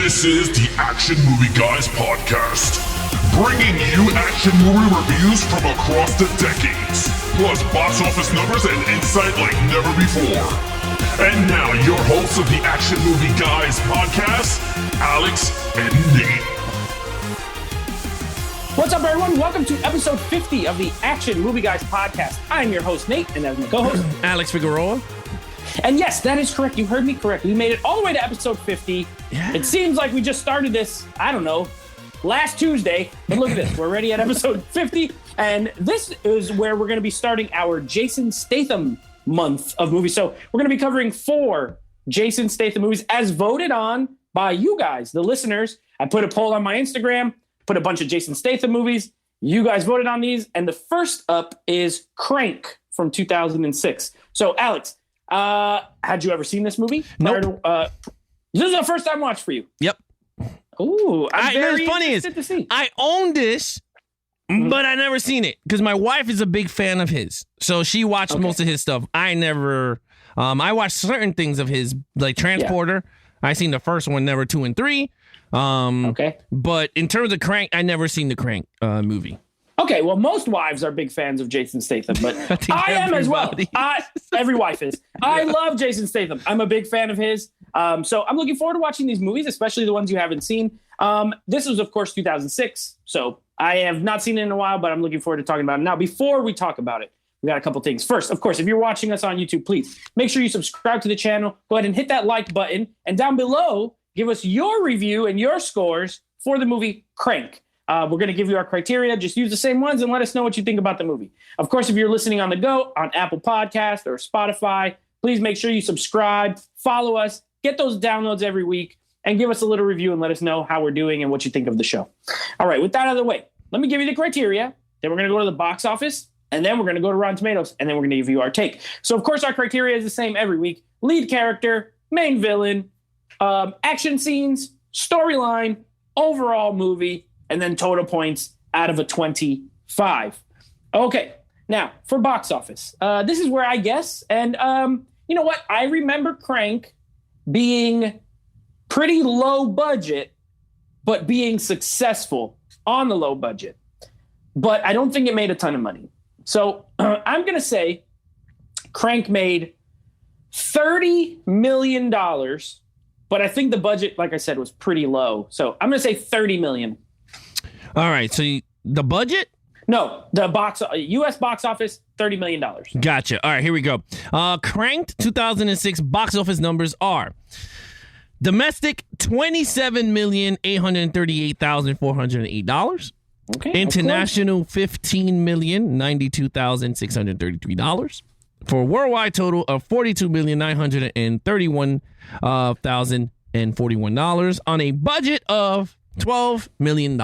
This is the Action Movie Guys podcast, bringing you action movie reviews from across the decades, plus box office numbers and insight like never before. And now, your hosts of the Action Movie Guys podcast, Alex and Nate. What's up, everyone? Welcome to episode 50 of the Action Movie Guys podcast. I'm your host, Nate, and that's my co-host, Alex Figueroa. And yes, that is correct. You heard me correct. We made it all the way to episode 50. Yeah. It seems like we just started this, I don't know, last Tuesday. But look at this. We're already at episode 50. And this is where we're going to be starting our Jason Statham month of movies. So we're going to be covering 4 Jason Statham movies as voted on by you guys, the listeners. I put a poll on my Instagram, put a bunch of Jason Statham movies. You guys voted on these. And the first up is Crank from 2006. So, Alex, had you ever seen this movie? Nope. This is the first time watch for you. Yep. Ooh, I'm very funny interested to see. I own this, but I never seen it because my wife is a big fan of his. So she watched most of his stuff. I never, I watched certain things of his, like Transporter. Yeah. I seen the first one, never 2 and 3. But in terms of Crank, I never seen the Crank movie. Okay, well, most wives are big fans of Jason Statham, but I am as well. Every wife is. I love Jason Statham. I'm a big fan of his. So I'm looking forward to watching these movies, especially the ones you haven't seen. This was, of course, 2006. So I have not seen it in a while, but I'm looking forward to talking about it. Now, before we talk about it, we got a couple things. First, of course, if you're watching us on YouTube, please make sure you subscribe to the channel. Go ahead and hit that like button. And down below, give us your review and your scores for the movie Crank. We're going to give you our criteria. Just use the same ones and let us know what you think about the movie. Of course, if you're listening on the go, on Apple Podcast or Spotify, please make sure you subscribe, follow us, get those downloads every week, and give us a little review and let us know how we're doing and what you think of the show. All right, with that out of the way, let me give you the criteria. Then we're going to go to the box office, and then we're going to go to Rotten Tomatoes, and then we're going to give you our take. So, of course, our criteria is the same every week. Lead character, main villain, action scenes, storyline, overall movie, and then total points out of a 25. Okay, now for box office. This is where I guess, and you know what? I remember Crank being pretty low budget, but being successful on the low budget. But I don't think it made a ton of money. So I'm going to say Crank made $30 million, but I think the budget, like I said, was pretty low. So I'm going to say $30 million. All right, so the budget? No, the U.S. box office, $30 million. Gotcha. All right, here we go. Cranked 2006 box office numbers are domestic, $27,838,408. Okay. International, $15,092,633. For a worldwide total of $42,931,041 on a budget of $12 million.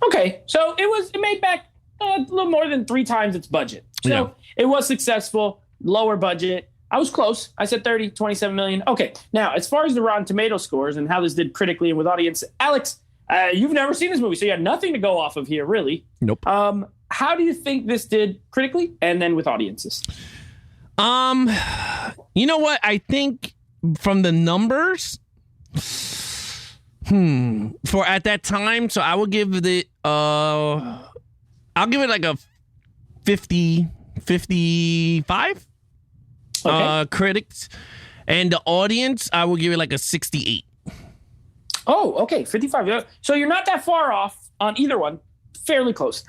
Okay, so it made back a little more than 3 times its budget. So It was successful, lower budget. I was close. I said 30, 27 million. Okay, now as far as the Rotten Tomato scores and how this did critically and with audience, Alex, you've never seen this movie, so you had nothing to go off of here, really. Nope. How do you think this did critically and then with audiences? You know what? I think from the numbers, for at that time, so I would give it I'll give it like a 50, 55 critics, and the audience I will give it like a 68. Oh, okay, 55. So you're not that far off on either one. Fairly close.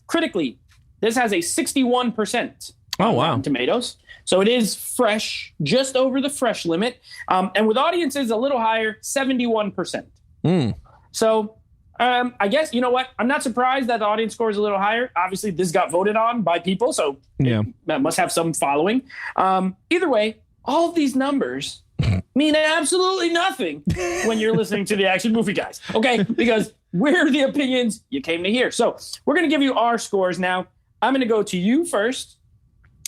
Critically, this has a 61%. Oh, wow. Rotten Tomatoes. So it is fresh, just over the fresh limit. And with audiences a little higher, 71%. So I guess, you know what? I'm not surprised that the audience score is a little higher. Obviously, this got voted on by people, so that must have some following. Either way, all of these numbers mean absolutely nothing when you're listening to the Action Movie Guys, okay? Because we're the opinions you came to hear. So we're going to give you our scores now. I'm going to go to you first.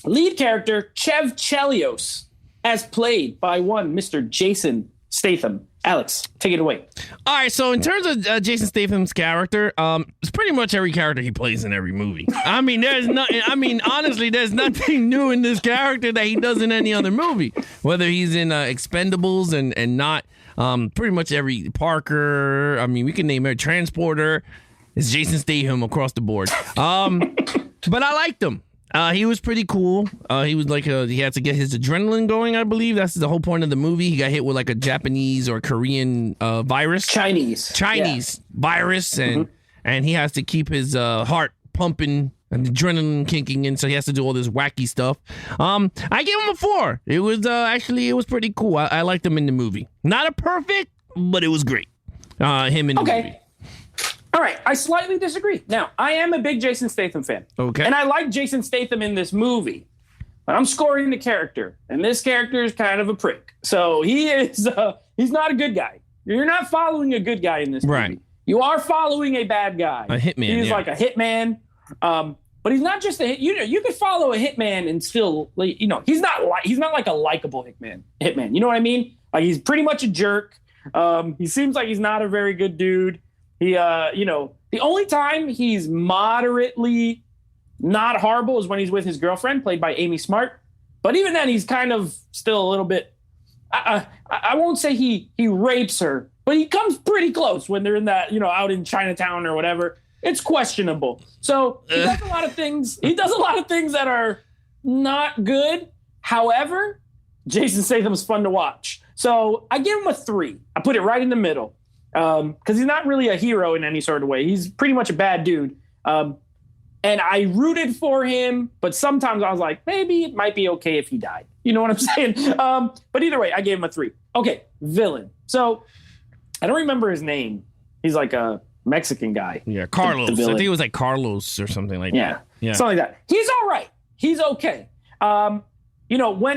Lead character, Chev Chelios, as played by one Mr. Jason Statham. Alex, take it away. All right, so in terms of Jason Statham's character, it's pretty much every character he plays in every movie. I mean, honestly, there's nothing new in this character that he does in any other movie. Whether he's in Expendables and not Pretty much every Parker. I mean, we can name every Transporter. It's Jason Statham across the board. But I liked him. He was pretty cool. He was like he had to get his adrenaline going, I believe. That's the whole point of the movie. He got hit with like a Japanese or Korean virus. Chinese virus, and he has to keep his heart pumping and adrenaline kicking in, so he has to do all this wacky stuff. I gave him a 4. It was it was pretty cool. I liked him in the movie. Not a perfect, but it was great. Him in the movie. All right, I slightly disagree. Now, I am a big Jason Statham fan. Okay. And I like Jason Statham in this movie. But I'm scoring the character, and this character is kind of a prick. So he's not a good guy. You're not following a good guy in this movie. Right. You are following a bad guy. A hitman. He's like a hitman. But he's not just a hit. You could follow a hitman and still, he's not like a likable hitman. You know what I mean? Like, he's pretty much a jerk. He seems like he's not a very good dude. He, the only time he's moderately not horrible is when he's with his girlfriend, played by Amy Smart. But even then, he's kind of still a little bit. I won't say he rapes her, but he comes pretty close when they're in that, out in Chinatown or whatever. It's questionable. So he does a lot of things. He does a lot of things that are not good. However, Jason Statham's fun to watch. So I give him a 3. I put it right in the middle. Because he's not really a hero in any sort of way. He's pretty much a bad dude. And I rooted for him, but sometimes I was like, maybe it might be okay if he died. You know what I'm saying? But either way, I gave him a 3. Okay, villain. So I don't remember his name. He's like a Mexican guy. Yeah, Carlos. I think it was like Carlos or something like that. Yeah, something like that. He's all right. He's okay. When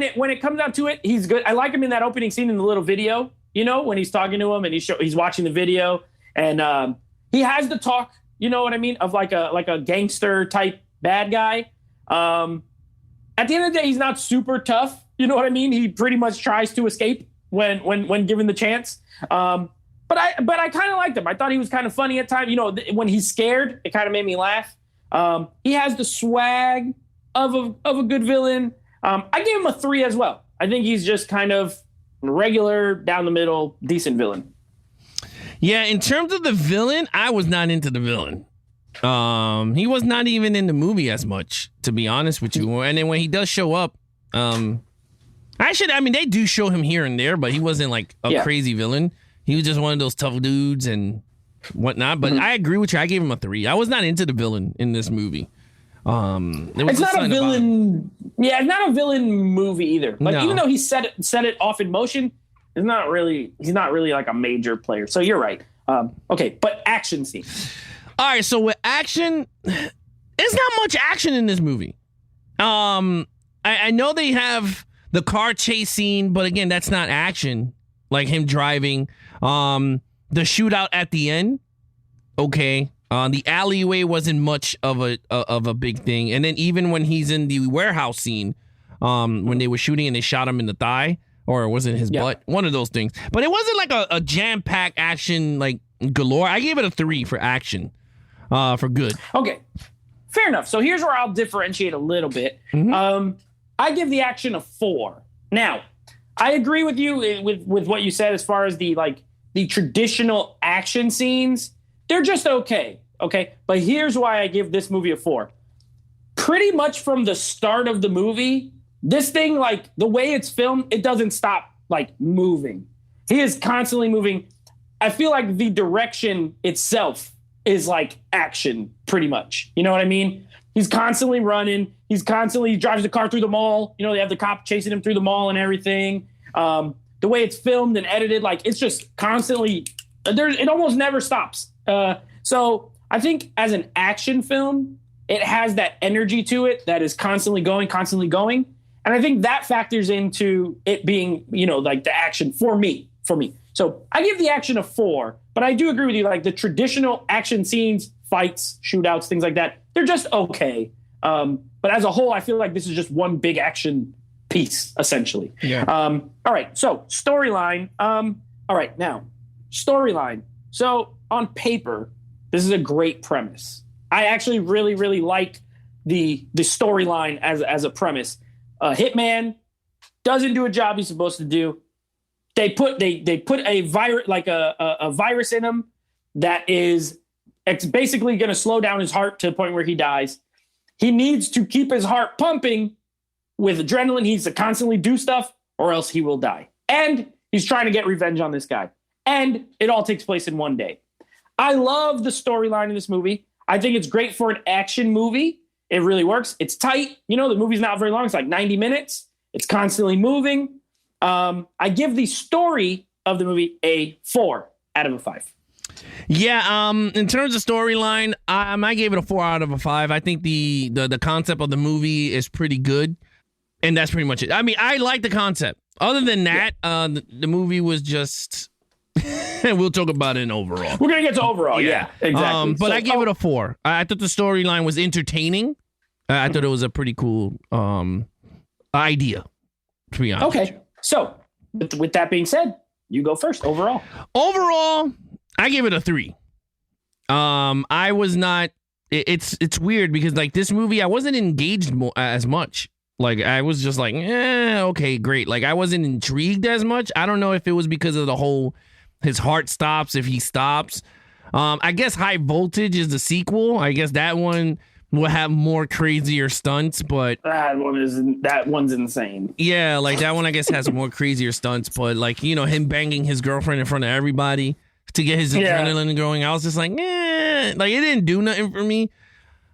it comes down to it, he's good. I like him in that opening scene in the little video. When he's talking to him and he's watching the video, and he has the talk, you know what I mean, of like a gangster type bad guy. At the end of the day, he's not super tough. You know what I mean? He pretty much tries to escape when given the chance. But I kind of liked him. I thought he was kind of funny at times. When he's scared, it kind of made me laugh. He has the swag of a good villain. I gave him a 3 as well. I think he's just kind of regular, down the middle, decent villain. Yeah, in terms of the villain, I was not into the villain. He was not even in the movie as much, to be honest with you. And then when he does show up, they do show him here and there, but he wasn't like a crazy villain. He was just one of those tough dudes and whatnot. But I agree with you. I gave him a 3. I was not into the villain in this movie. It's not a villain. Yeah, it's not a villain movie either. Like, even though he set it off in motion, he's not really like a major player. So you're right. Okay, but action scene. All right, so with action, there's not much action in this movie. I know they have the car chase scene, but again, that's not action. Like him driving. The shootout at the end. Okay. The alleyway wasn't much of a big thing, and then even when he's in the warehouse scene, when they were shooting and they shot him in the thigh, or was it his butt? One of those things. But it wasn't like a jam-packed action like galore. I gave it a 3 for action, for good. Okay, fair enough. So here's where I'll differentiate a little bit. Mm-hmm. I give the action a 4. Now, I agree with you with what you said as far as the traditional action scenes. They're just okay. But here's why I give this movie a 4. Pretty much from the start of the movie, this thing, like the way it's filmed, it doesn't stop like moving. He is constantly moving. I feel like the direction itself is like action pretty much. You know what I mean? He's constantly running. He drives the car through the mall. They have the cop chasing him through the mall and everything. The way it's filmed and edited, like it's just constantly, it almost never stops. So I think as an action film, it has that energy to it that is constantly going. And I think that factors into it being, like the action for me. So I give the action a 4, but I do agree with you. Like the traditional action scenes, fights, shootouts, things like that, they're just okay. But as a whole, I feel like this is just one big action piece, essentially. Yeah. All right. So storyline. All right. Now, storyline. So on paper, this is a great premise. I actually really, really like the storyline as a premise. Hitman doesn't do a job he's supposed to do. they put a virus, like a virus in him that is basically going to slow down his heart to the point where he dies. He needs to keep his heart pumping with adrenaline. He needs to constantly do stuff or else he will die. And he's trying to get revenge on this guy. And it all takes place in one day. I love the storyline in this movie. I think it's great for an action movie. It really works. It's tight. You know, the movie's not very long. It's like 90 minutes. It's constantly moving. I give the story of the movie a 4 out of 5. Yeah, in terms of storyline, I gave it a 4 out of 5. I think the concept of the movie is pretty good, and that's pretty much it. I mean, I like the concept. Other than that, the movie was just... We'll talk about it in overall. We're going to get to overall, yeah exactly. But I gave it a 4. I thought the storyline was entertaining. I thought it was a pretty cool idea, to be honest. Okay, so with that being said, you go first, overall. Overall, I gave it a 3. I was not. It's weird because like this movie, I wasn't engaged as much. Like I was just like, okay, great. Like I wasn't intrigued as much. I don't know if it was because of the whole his heart stops if he stops. I guess High Voltage is the sequel. I guess that one will have more crazier stunts, but that one's insane. Yeah, like that one I guess has more crazier stunts, but like, you know, him banging his girlfriend in front of everybody to get his adrenaline going. I was just like, like it didn't do nothing for me.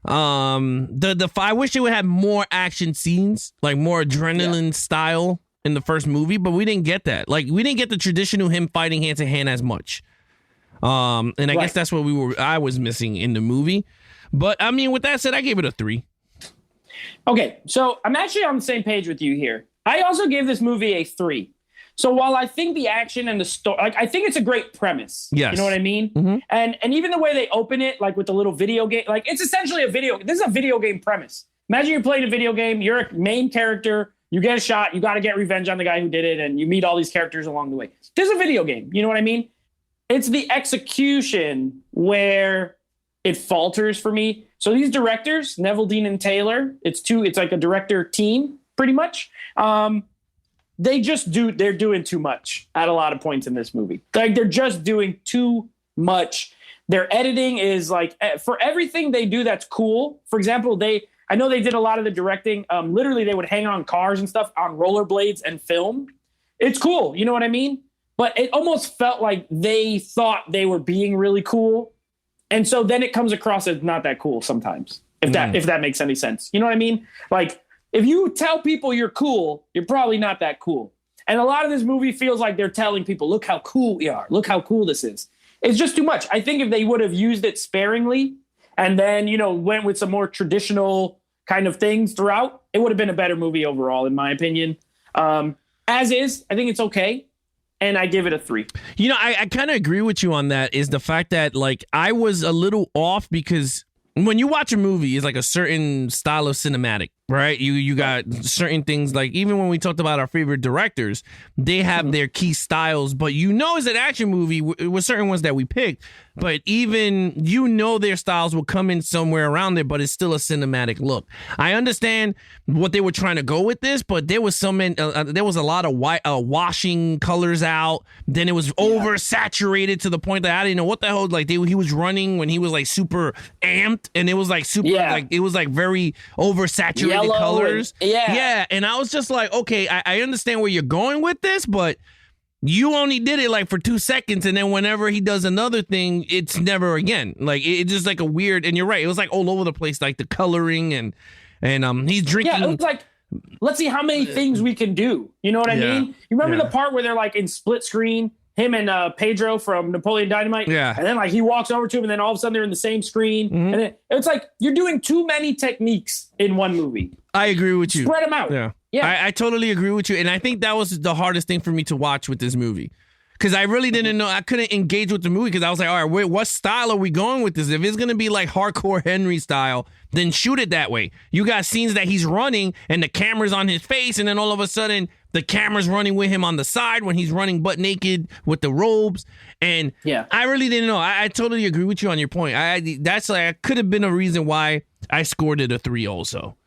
I wish it would have more action scenes, like more adrenaline style in the first movie, but we didn't get that. Like we didn't get the traditional him fighting hand to hand as much. And I guess that's what I was missing in the movie. But I mean, with that said, I gave it a 3. Okay, so I'm actually on the same page with you here. I also gave this movie a 3. So while I think the action and the story, like I think it's a great premise. Yes. You know what I mean? Mm-hmm. And even the way they open it, like with the little video game, like it's essentially this is a video game premise. Imagine you're playing a video game, you're a main character, you get a shot, you got to get revenge on the guy who did it, and you meet all these characters along the way. This is a video game. You know what I mean? It's the execution where it falters for me. So these directors, Neville, Dean, and Taylor, it's like a director team, pretty much. They're doing too much at a lot of points in this movie. Like they're just doing too much. Their editing is like, for everything they do that's cool. For example, I know they did a lot of the directing. Literally they would hang on cars and stuff on rollerblades and film. It's cool. You know what I mean? But it almost felt like they thought they were being really cool. And so then it comes across as not that cool sometimes, if that makes any sense. You know what I mean? Like, if you tell people you're cool, you're probably not that cool. And a lot of this movie feels like they're telling people, look how cool we are. Look how cool this is. It's just too much. I think if they would have used it sparingly and then, you know, went with some more traditional kind of things throughout, it would have been a better movie overall, in my opinion. As is, I think it's okay. And I give it a 3. You know, I kind of agree with you on that, is the fact that, like, I was a little off because when you watch a movie, it's like a certain style of cinematic, right? You got certain things, like even when we talked about our favorite directors, they have their key styles, but you know it's an action movie with certain ones that we picked, but even you know their styles will come in somewhere around there, but it's still a cinematic look. I understand what they were trying to go with this, but there was there was a lot of washing colors out. Then it was oversaturated to the point that I didn't know what the hell. Like he was running when he was like super amped, and it was like super like it was like very oversaturated yellow colors. And, and I was just like, okay, I understand where you're going with this, but you only did it like for 2 seconds, and then whenever he does another thing, it's never again. Like it's just like a weird. And you're right, it was like all over the place, like the coloring and he's drinking. Yeah, it was like, let's see how many things we can do. You know what I mean? You remember the part where they're like in split screen, him and Pedro from Napoleon Dynamite? Yeah. And then like he walks over to him, and then all of a sudden they're in the same screen. And then, it's like you're doing too many techniques in one movie. I agree with you. Spread them out. Yeah. I totally agree with you. And I think that was the hardest thing for me to watch with this movie. Because I really didn't know. I couldn't engage with the movie because I was like, all right, wait, what style are we going with this? If it's going to be like hardcore Henry style, then shoot it that way. You got scenes that he's running and the camera's on his face, and then all of a sudden the camera's running with him on the side when he's running butt naked with the robes. And I really didn't know. I totally agree with you on your point. That could have been a reason why I scored it a 3 also.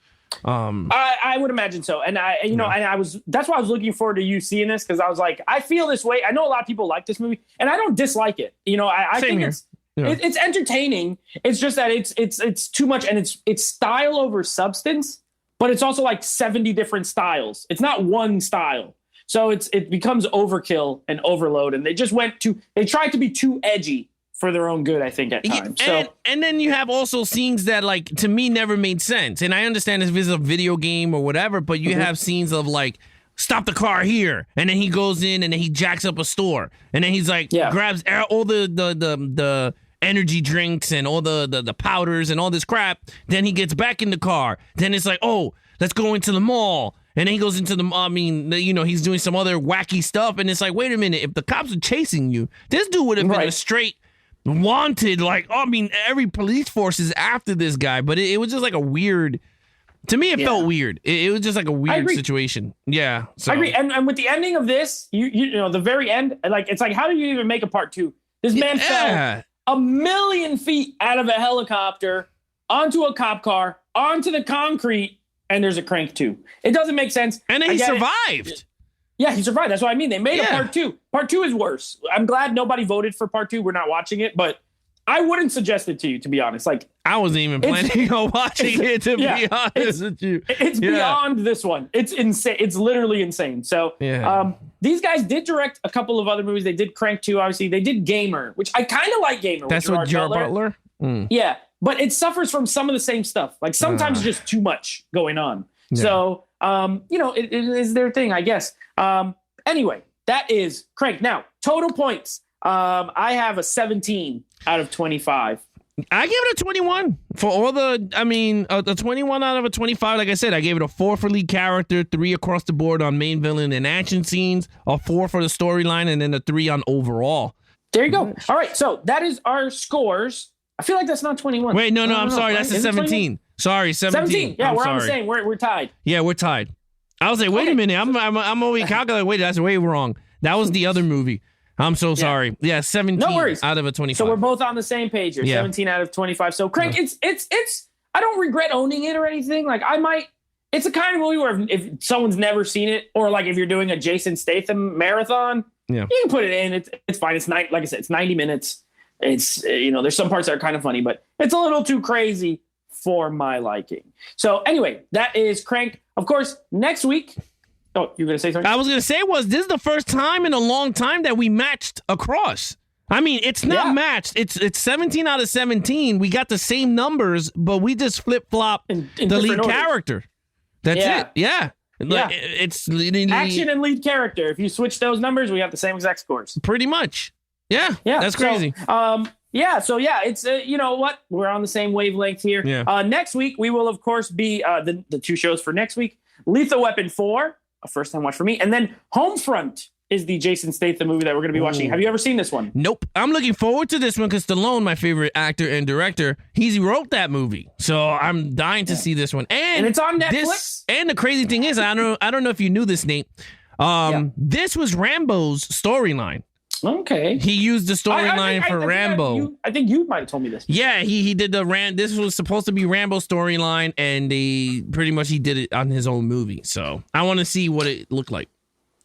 I would imagine so. And that's why I was looking forward to you seeing this, because I was like, I feel this way. I know a lot of people like this movie, and I don't dislike it. I think here. It's entertaining. It's just that it's too much, and it's style over substance, but it's also like 70 different styles. It's not one style. So it becomes overkill and overload, and they tried to be too edgy for their own good, I think, at times. And then you have also scenes that, like, to me never made sense. And I understand if it's a video game or whatever, but you have scenes of, like, stop the car here, and then he goes in and then he jacks up a store, and then he's like grabs all the energy drinks and all the powders and all this crap. Then he gets back in the car. Then it's like, oh, let's go into the mall. And then he goes into he's doing some other wacky stuff. And it's like, wait a minute, if the cops are chasing you, this dude would have been a straight wanted. Like, every police force is after this guy. But it was just like a weird, to me, it felt weird. It was just like a weird situation. Yeah. So. I agree. And with the ending of this, the very end, like, it's like, how do you even make a part two? This man fell 1,000,000 feet out of a helicopter onto a cop car, onto the concrete, and there's a Crank 2. It doesn't make sense. And then he survived. Yeah, he survived. That's what I mean. They made a part two. Part two is worse. I'm glad nobody voted for part two. We're not watching it, but I wouldn't suggest it to you, to be honest. Like, I wasn't even planning on watching it, to be honest with you. It's beyond this one. It's insane. It's literally insane. So these guys did direct a couple of other movies. They did Crank 2, obviously. They did Gamer, which I kind of like Gamer. That's with Gerard Butler? Yeah, but it suffers from some of the same stuff. Like, sometimes just too much going on. Yeah. So, it is their thing, I guess. Anyway, that is Crank. Now, total points. I have a 17 out of 25. I gave it a 21 for all a 21 out of a 25. Like I said, I gave it a 4 for lead character, 3 across the board on main villain and action scenes, a 4 for the storyline, and then a 3 on overall. There you go. All right, so that is our scores. I feel like that's not 21. Wait, no, I'm sorry. That's a 17. Sorry, 17. Yeah, we're on the same. We're tied. Yeah, we're tied. I was like, wait a minute. I'm over calculating. Wait, that's way wrong. That was the other movie. I'm so sorry. Yeah, 17 no worries. Out of a 25. So we're both on the same page here. 17 out of 25. So Crank, it's I don't regret owning it or anything. Like, it's a kind of movie where if someone's never seen it, or like if you're doing a Jason Statham marathon, you can put it in. It's fine. Like I said, it's 90 minutes. It's, there's some parts that are kind of funny, but it's a little too crazy for my liking. So anyway, that is Crank. Of course, next week. Oh, you're going to say something? I was going to say this is the first time in a long time that we matched across. I mean, it's not matched. It's 17 out of 17. We got the same numbers, but we just flip-flop the lead character. That's it. Yeah. It's action and lead character. If you switch those numbers, we have the same exact scores. Pretty much. Yeah. That's crazy. So, it's, you know what? We're on the same wavelength here. Yeah. Next week, we will, of course, be the two shows for next week. Lethal Weapon 4, a first-time watch for me. And then Homefront is the Jason Statham movie that we're going to be watching. Have you ever seen this one? Nope. I'm looking forward to this one because Stallone, my favorite actor and director, he wrote that movie. So I'm dying to see this one. And it's on Netflix. And the crazy thing is, I don't know if you knew this, Nate. This was Rambo's storyline. Okay. He used the storyline for Rambo. I think you might have told me this. Yeah, he did this was supposed to be Rambo's storyline, and he did it on his own movie. So I want to see what it looked like.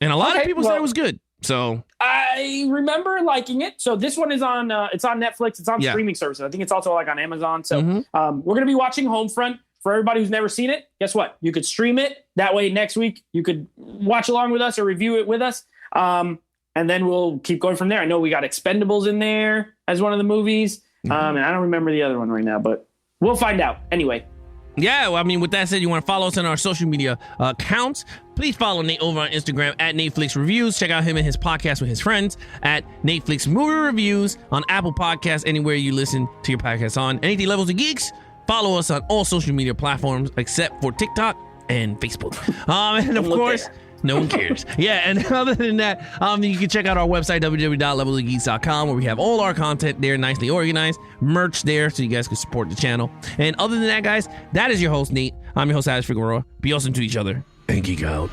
And a lot of people said it was good. So I remember liking it. So this one is on it's on Netflix. It's on streaming services. I think it's also like on Amazon. So we're going to be watching Homefront. For everybody who's never seen it, guess what? You could stream it. That way next week you could watch along with us or review it with us. And then we'll keep going from there. I know we got Expendables in there as one of the movies. And I don't remember the other one right now, but we'll find out. Anyway. Yeah, well, I mean, with that said, you want to follow us on our social media accounts. Please follow Nate over on Instagram at Netflix Reviews. Check out him and his podcast with his friends at Netflix Movie Reviews on Apple Podcasts, anywhere you listen to your podcast on. Anything Levels of Geeks, follow us on all social media platforms except for TikTok and Facebook. And of course... No one cares. Yeah, and other than that, you can check out our website, www.levelsofgeeks.com, where we have all our content there, nicely organized, merch there, so you guys can support the channel. And other than that, guys, that is your host, Nate. I'm your host, Alex Figueroa. Be awesome to each other and geek out.